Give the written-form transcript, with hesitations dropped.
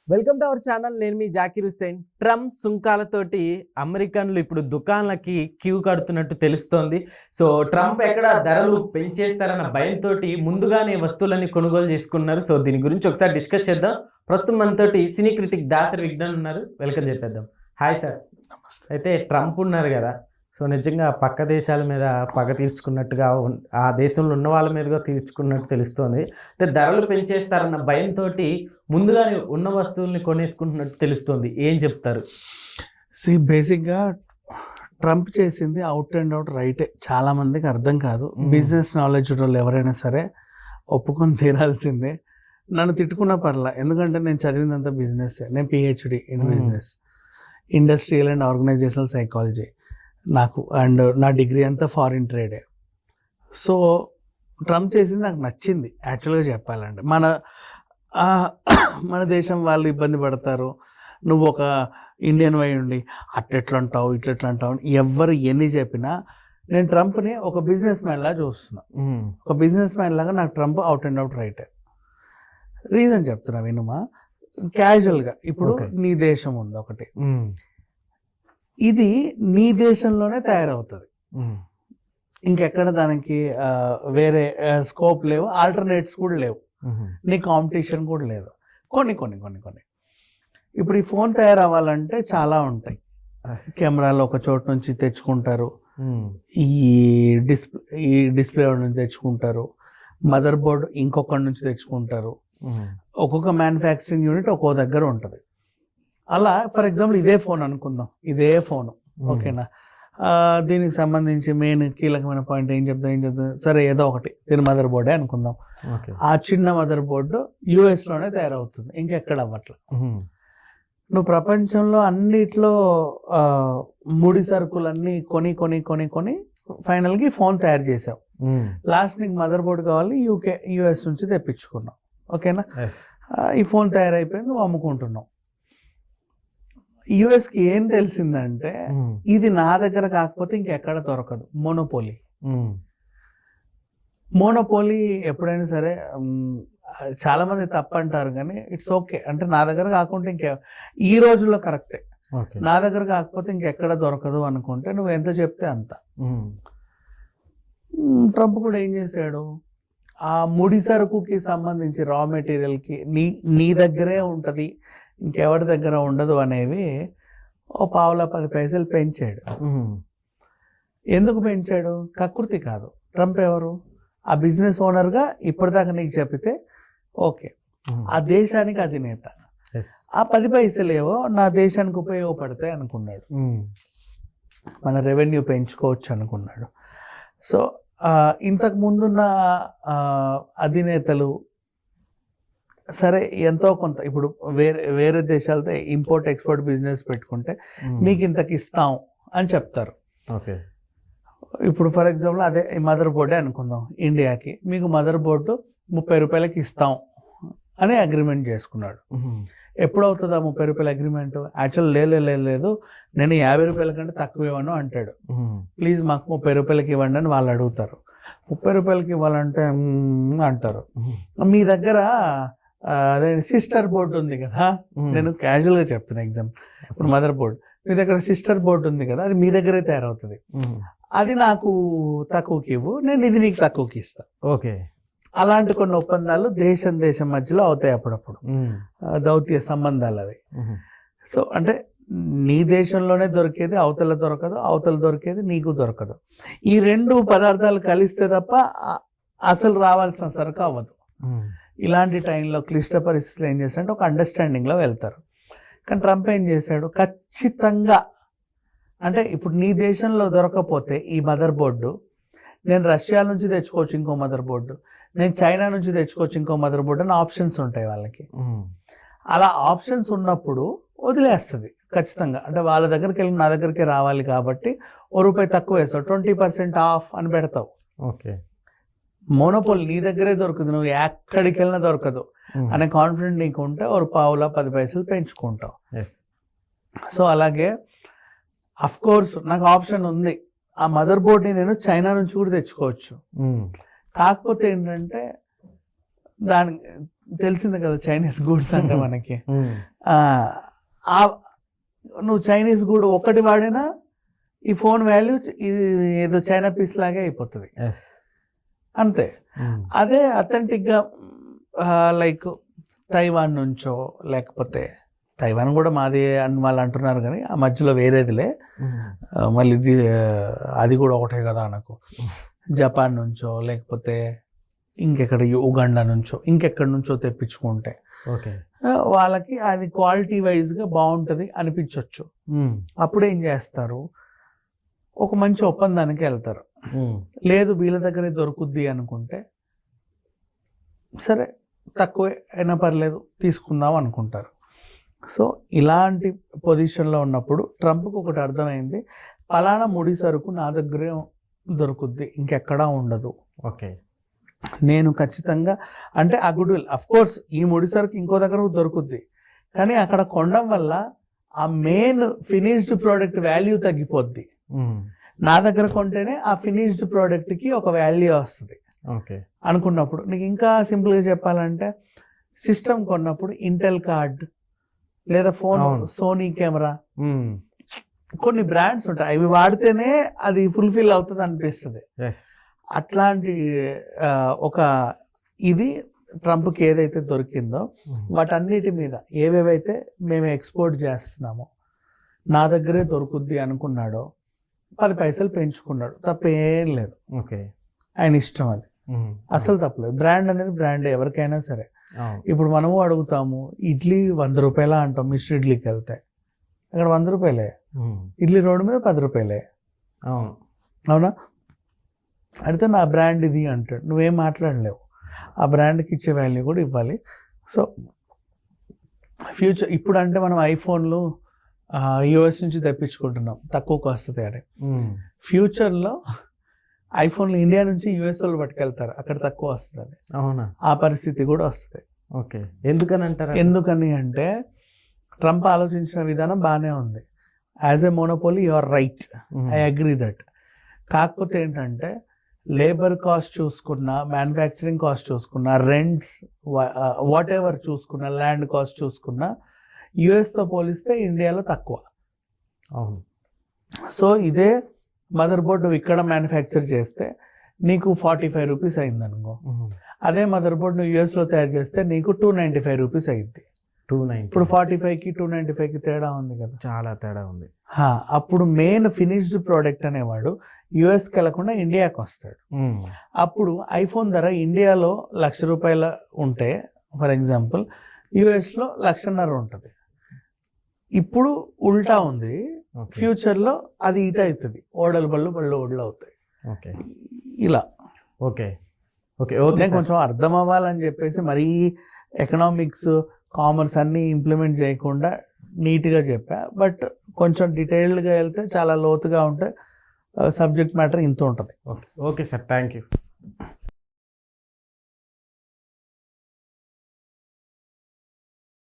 Welcome to our channel. నేను మీ Zakir Hussain. Trump సుంకాలతోటి అమెరికన్లు ఇప్పుడు దుకాణాలకి క్యూ కడుతున్నట్టు తెలుస్తోంది. సో ట్రంప్ ఎక్కడ ధరలు పెంచేస్తారన్న భయంతో ముందుగానే వస్తువులని కొనుగోలు చేసుకున్నారు. సో దీని గురించి ఒకసారి డిస్కస్ చేద్దాం. ప్రస్తుతం మనతోటి సినీ క్రిటిక్ దాసరి విజ్ఞాన్ ఉన్నారు. వెల్కమ్ చెప్పేద్దాం. Hi sir. అయితే ట్రంప్ ఉన్నారు కదా, సో నిజంగా పక్క దేశాల మీద పగ తీర్చుకున్నట్టుగా, ఆ దేశంలో ఉన్న వాళ్ళ మీదుగా తీర్చుకున్నట్టు తెలుస్తోంది. అంటే ధరలు పెంచేస్తారన్న భయంతో ముందుగానే ఉన్న వస్తువుల్ని కొనేసుకుంటున్నట్టు తెలుస్తోంది. ఏం చెప్తారు? బేసిక్గా ట్రంప్ చేసింది అవుట్ అండ్ అవుట్ రైటే. చాలా మందికి అర్థం కాదు. బిజినెస్ నాలెడ్జ్ వాళ్ళు ఎవరైనా సరే ఒప్పుకొని తీరాల్సిందే. నన్ను తిట్టుకున్న పర్లా, ఎందుకంటే నేను చదివిందంతా బిజినెస్. నేను PhD in business, industrial and organizational psychology నాకు, అండ్ నా డిగ్రీ అంతా ఫారిన్ ట్రేడే. సో ట్రంప్ చేసింది నాకు నచ్చింది యాక్చువల్గా చెప్పాలంటే. మన దేశం వాళ్ళు ఇబ్బంది పడతారు, నువ్వు ఒక ఇండియన్ వై ఉండి అట్లెట్లా అంటావు ఇట్లెట్లా అంటావు, ఎవరు ఎన్ని చెప్పినా నేను ట్రంప్ని ఒక బిజినెస్ మ్యాన్ లాగా చూస్తున్నా. ఒక బిజినెస్ మ్యాన్ లాగా నాకు ట్రంప్ అవుట్ అండ్ అవుట్ రైటే. రీజన్ చెప్తున్నా వినుమా. క్యాజువల్గా ఇప్పుడు నీ దేశం ఉంది ఒకటి, ఇది నీ దేశంలోనే తయారవుతుంది, ఇంకెక్కడ దానికి వేరే స్కోప్ లేవు, ఆల్టర్నేట్స్ కూడా లేవు, నీ కాంపిటీషన్ కూడా లేదు. కొన్ని కొన్ని కొన్ని కొన్ని ఇప్పుడు ఈ ఫోన్ తయారవ్వాలంటే చాలా ఉంటాయి. కెమెరాలు ఒక చోటు నుంచి తెచ్చుకుంటారు, ఈ డిస్ప్లే నుంచి తెచ్చుకుంటారు, మదర్ బోర్డ్ ఇంకొకటి నుంచి తెచ్చుకుంటారు, ఒక్కొక్క మ్యానుఫ్యాక్చరింగ్ యూనిట్ ఒక్కో దగ్గర ఉంటుంది. అలా ఫర్ ఎగ్జాంపుల్ ఇదే ఫోన్ అనుకుందాం, ఇదే ఫోన్ ఓకేనా, దీనికి సంబంధించి మెయిన్ కీలకమైన పాయింట్ ఏం చెప్తాం సరే, ఏదో ఒకటి దీని మదర్ బోర్డే అనుకుందాం. ఆ చిన్న మదర్ బోర్డు యుఎస్లోనే తయారవుతుంది, ఇంకెక్కడ అవ్వట్ల. నువ్వు ప్రపంచంలో అన్నిట్లో ముడి సరుకులన్నీ కొని కొని కొని కొని ఫైనల్కి ఫోన్ తయారు చేసావు. లాస్ట్ నీకు మదర్ బోర్డు కావాలి, యుఎస్ నుంచి తెప్పించుకున్నావు, ఓకేనా. ఈ ఫోన్ తయారైపోయి నువ్వు అమ్ముకుంటున్నావు. యుఎస్కి ఏం తెలిసిందంటే ఇది నా దగ్గర కాకపోతే ఇంకెక్కడ దొరకదు. మోనోపోలీ ఎప్పుడైనా సరే చాలా మంది తప్పంటారు కానీ ఇట్స్ ఓకే. అంటే నా దగ్గర కాకుంటే ఈ రోజుల్లో కరెక్టే, నా దగ్గర కాకపోతే ఇంకెక్కడ దొరకదు అనుకుంటే నువ్వు ఎంత చెప్తే అంత. ట్రంప్ కూడా ఏం చేశాడు, ఆ ముడి సరుకుకి సంబంధించి రా మెటీరియల్కి నీ దగ్గరే ఉంటుంది, ఇంకెవరి దగ్గర ఉండదు అనేవి ఓ పావులా 10 పైసలు పెంచాడు. ఎందుకు పెంచాడు? కకృతి కాదు. ట్రంప్ ఎవరు? ఆ బిజినెస్ ఓనర్గా ఇప్పటిదాకా నీకు చెప్పితే ఓకే, ఆ దేశానికి అధినేత. ఆ 10 పైసలేవో నా దేశానికి ఉపయోగపడతాయి అనుకున్నాడు, మన రెవెన్యూ పెంచుకోవచ్చు అనుకున్నాడు. సో ఇంతకు ముందున్న అధినేతలు సరే ఎంతో కొంత ఇప్పుడు వేరే దేశాలతో ఇంపోర్ట్ ఎక్స్పోర్ట్ బిజినెస్ పెట్టుకుంటే మీకు ఇంతకు ఇస్తాం అని చెప్తారు. ఓకే, ఇప్పుడు ఫర్ ఎగ్జాంపుల్ అదే మదర్ బోర్డే అనుకుందాం, ఇండియాకి మీకు మదర్ బోర్డు 30 రూపాయలకి ఇస్తాం అని అగ్రిమెంట్ చేసుకున్నాడు. ఎప్పుడు అవుతుంది ఆ 30 రూపాయల అగ్రిమెంట్? యాక్చువల్ లేదు, నేను 50 రూపాయల కంటే తక్కువ ఇవ్వను అంటాడు. ప్లీజ్ మాకు 30 రూపాయలకి ఇవ్వండి అని వాళ్ళు అడుగుతారు. 30 రూపాయలకి ఇవ్వాలంటే అంటారు. మీ దగ్గర అదే సిస్టర్ బోర్డు ఉంది కదా, నేను క్యాజువల్గా చెప్తున్నా ఎగ్జాంపుల్, ఇప్పుడు మదర్ బోర్డు, మీ దగ్గర సిస్టర్ బోర్డు ఉంది కదా, అది మీ దగ్గరే తయారవుతుంది, అది నాకు తక్కువకి ఇవ్వు, నేను ఇది నీకు తక్కువకి ఇస్తా. ఓకే, అలాంటి కొన్ని ఒప్పందాలు దేశం మధ్యలో అవుతాయి అప్పుడప్పుడు, దౌత్య సంబంధాలు అవి. సో అంటే నీ దేశంలోనే దొరికేది అవతల దొరకదు, అవతల దొరికేది నీకు దొరకదు. ఈ 2 పదార్థాలు కలిస్తే తప్ప అసలు రావాల్సిన సరుకు అవ్వదు. ఇలాంటి టైంలో క్లిష్ట పరిస్థితులు ఏం చేస్తారంటే ఒక అండర్స్టాండింగ్లో వెళ్తారు. కానీ ట్రంప్ ఏం చేశాడు, ఖచ్చితంగా అంటే ఇప్పుడు నీ దేశంలో దొరకపోతే ఈ మదర్ బోర్డు, నేను రష్యా నుంచి తెచ్చుకోవచ్చు ఇంకో మదర్ బోర్డు, నేను చైనా నుంచి తెచ్చుకోవచ్చు ఇంకో మదర్ బోర్డు అని ఆప్షన్స్ ఉంటాయి వాళ్ళకి. అలా ఆప్షన్స్ ఉన్నప్పుడు వదిలేస్తుంది ఖచ్చితంగా. అంటే వాళ్ళ దగ్గరికి వెళ్ళి నా దగ్గరికి రావాలి కాబట్టి ₹1 తక్కువ వేస్తావు, 20% ఆఫ్ అని పెడతావు. ఓకే, మోనోపోల్ నీ దగ్గరే దొరకదు, నువ్వు ఎక్కడికి వెళ్ళినా దొరకదు అనే కాన్ఫిడెంట్ నీకు ఉంటే ఒక పావులా 10 పైసలు పెంచుకుంటావు. సో అలాగే అఫ్ కోర్స్ నాకు ఆప్షన్ ఉంది, ఆ మదర్ బోర్డ్ని నేను చైనా నుంచి కూడా తెచ్చుకోవచ్చు. కాకపోతే ఏంటంటే దాని తెలిసిందే కదా చైనీస్ గూడ్స్ అంటే మనకి. నువ్వు చైనీస్ గూడ్ ఒక్కటి వాడినా ఈ ఫోన్ వాల్యూ ఇది ఏదో చైనా పీస్ లాగే అయిపోతుంది అంతే. అదే అథెంటిక్గా లైక్ తైవాన్ నుంచో, లేకపోతే తైవాన్ కూడా మాది అని వాళ్ళు అంటున్నారు కానీ ఆ మధ్యలో వేరేదిలే, మళ్ళీ అది కూడా ఒకటే కదా నాకు, జపాన్ నుంచో లేకపోతే ఇంకెక్కడ ఉగాండా నుంచో ఇంకెక్కడి నుంచో తెప్పించుకుంటే ఓకే వాళ్ళకి అది క్వాలిటీ వైజ్గా బాగుంటుంది అనిపించవచ్చు. అప్పుడు ఏం చేస్తారు, ఒక మంచి ఒప్పందానికి వెళ్తారు. లేదు వీళ్ళ దగ్గరే దొరుకుద్ది అనుకుంటే సరే తక్కువే అయినా పర్లేదు తీసుకుందాం అనుకుంటారు. సో ఇలాంటి పొజిషన్లో ఉన్నప్పుడు ట్రంప్కి ఒకటి అర్థమైంది, పలానా ముడి సరుకు నా దగ్గరే దొరుకుద్ది, ఇంకెక్కడా ఉండదు. ఓకే నేను ఖచ్చితంగా అంటే ఆ గుడ్ విల్ అఫ్ కోర్స్ ఈ ముడి సరుకు ఇంకో దగ్గర దొరుకుద్ది, కానీ అక్కడ కొనడం వల్ల ఆ మెయిన్ ఫినిష్డ్ ప్రోడక్ట్ వాల్యూ తగ్గిపోద్ది. నా దగ్గర కొంటేనే ఆ ఫినిష్డ్ ప్రోడక్ట్కి ఒక వాల్యూ వస్తుంది. ఓకే అనుకున్నప్పుడు నీకు ఇంకా సింపుల్గా చెప్పాలంటే సిస్టమ్ కొన్నప్పుడు ఇంటెల్ కార్డ్ లేదా ఫోన్ సోనీ కెమెరా కొన్ని బ్రాండ్స్ ఉంటాయి, అవి వాడితేనే అది ఫుల్ఫిల్ అవుతుంది అనిపిస్తుంది. అట్లాంటి ఒక ఇది ట్రంప్కి ఏదైతే దొరికిందో వాటన్నిటి మీద ఏవేవైతే మేము ఎక్స్పోర్ట్ చేస్తున్నామో నా దగ్గరే దొరుకుద్ది అనుకున్నాడో 10 పైసలు పెంచుకున్నాడు, తప్పేం లేదు. ఓకే ఆయన ఇష్టం, అది అసలు తప్పలేదు. బ్రాండ్ అనేది బ్రాండ్ ఎవరికైనా సరే. ఇప్పుడు మనము అడుగుతాము ఇడ్లీ 100 రూపాయలా అంటాం, మిస్టర్ ఇడ్లీకి వెళ్తే అక్కడ 100 రూపాయలే, ఇడ్లీ రోడ్డు మీద 10 రూపాయలే. అవునా? అడిగితే నా బ్రాండ్ ఇది అంటాడు, నువ్వేం మాట్లాడలేవు. ఆ బ్రాండ్కి ఇచ్చే వాల్యూ కూడా ఇవ్వాలి. సో ఫ్యూచర్ ఇప్పుడు అంటే మనం ఐఫోన్లు యూఎస్ నుంచి తెప్పించుకుంటున్నాం, తక్కువకు వస్తుంది అని. ఫ్యూచర్లో ఐఫోన్లు ఇండియా నుంచి యూఎస్ వాళ్ళు పట్టుకెళ్తారు, అక్కడ తక్కువ వస్తుంది. అవునా? ఆ పరిస్థితి కూడా వస్తుంది. ఓకే ఎందుకని అంటారు? ఎందుకని అంటే ట్రంప్ ఆలోచించిన విధానం బాగానే ఉంది. As a monopoly you are right, I agree that. కాకపోతే ఏంటంటే లేబర్ కాస్ట్ చూసుకున్నా, మ్యానుఫ్యాక్చరింగ్ కాస్ట్ చూసుకున్నా, రెంట్స్ వాట్ ఎవర్ చూసుకున్నా, ల్యాండ్ కాస్ట్ చూసుకున్నా యుఎస్తో పోలిస్తే ఇండియాలో తక్కువ. అవును. సో ఇదే మదర్ బోర్డ్ నువ్వు ఇక్కడ మ్యానుఫ్యాక్చర్ చేస్తే నీకు 45 రూపీస్ అయింది అనుకో, అదే మదర్ బోర్డ్ నువ్వు యూఎస్లో తయారు చేస్తే నీకు 295 రూపీస్ అయింది. 290. ఇప్పుడు 45కి 295కి తేడా ఉంది కదా, చాలా తేడా ఉంది. అప్పుడు మెయిన్ ఫినిష్డ్ ప్రోడక్ట్ అనేవాడు యుఎస్కి వెళ్లకుండా ఇండియాకి వస్తాడు. అప్పుడు ఐఫోన్ ధర ఇండియాలో ₹1,00,000 ఉంటే ఫర్ ఎగ్జాంపుల్ యుఎస్లో ₹1,50,000 ఉంటుంది. ఇప్పుడు ఉల్టా ఉంది, ఫ్యూచర్లో అది ఇట అవుతుంది, ఓడలు బళ్ళు ఓడలు అవుతాయి. ఓకే ఇలా. ఓకే ఓకే ఓకే కొంచెం అర్థం అవ్వాలని చెప్పేసి మరీ ఎకనామిక్స్ కామర్స్ అన్నీ ఇంప్లిమెంట్ చేయకుండా నీట్గా చెప్పా, బట్ కొంచెం డీటెయిల్డ్గా వెళ్తే చాలా లోతుగా ఉంటే సబ్జెక్ట్ మ్యాటర్ ఇంత ఉంటుంది. Okay okay sir, thank you.